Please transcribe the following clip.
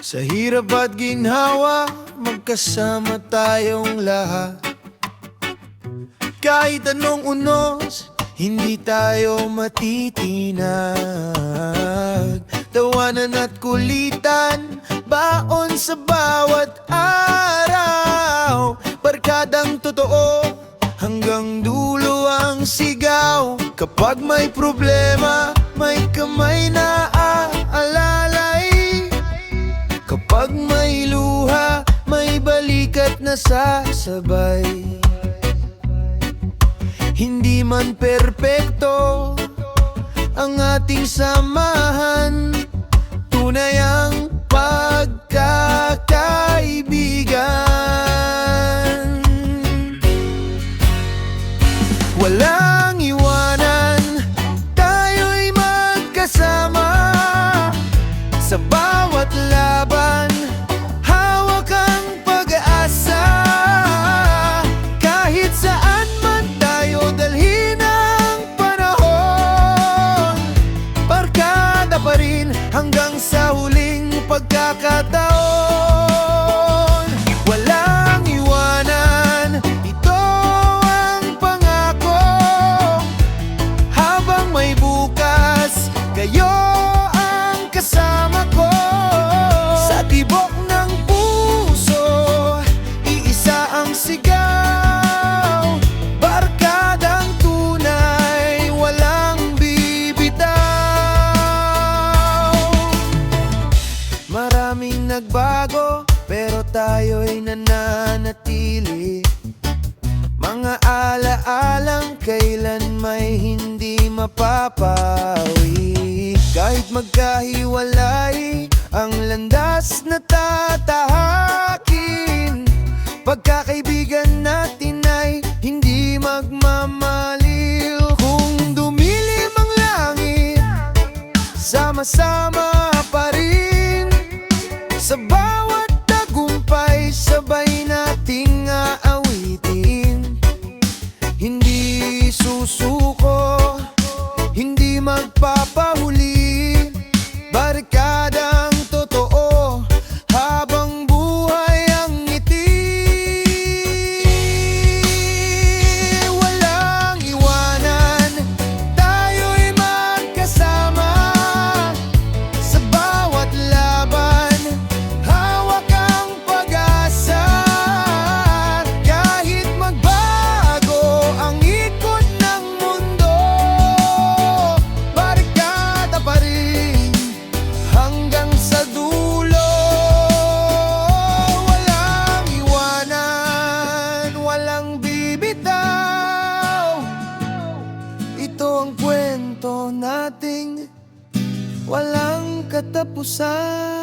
Sa hirap at ginhawa, magkasama tayong lahat. Kahit anong unos, hindi tayo matitinag. Tawanan at kulitan, baon sa bawat araw. Barkadang totoo, hanggang dulo ang sigaw. Kapag may problema, may kamay na aalalay. Kapag may luha, may balikat na sasabay. Hindi man perpekto ang ating samahan, tunay ang pagkakaibigan. Walang iwanan, tayo'y magkasama. Sa bawat laban, hawak ang pag-asa. Kahit saan man tayo dalhin ang panahon, barkada pa rin hanggang sa huling pagkakataon. Walang iwanan, ito ang pangako. Habang may bukas, kayo ang kasama ko. Sa tibok ng puso, iisa ang sigaw. Barkadang tunay, walang bibitaw. Maraming nagbago, pero tayo'y nananatili. Mga alaalang kailan may hindi mapapawi. Kahit magkahiwalay ang landas na tatahakin, pagkakaibigan natin ay hindi magmamaliw. Kung dumilim ang langit, sama-sama pa rin. Sa bawat tagumpay, sabay nating aawitin. Hindi susuko, hindi magpapahuli. Barkadang totoo, habang buhay ang ngiti. Walang iwanan, tayo'y magkasama. Sa bawat laban, hawak ang pag-asa. Kahit magbago ang ikot ng mundo, barkada pa rin hanggang sa dulo. Walang iwanan, walang bibitaw. Ito ang kwento nating walang katapusan.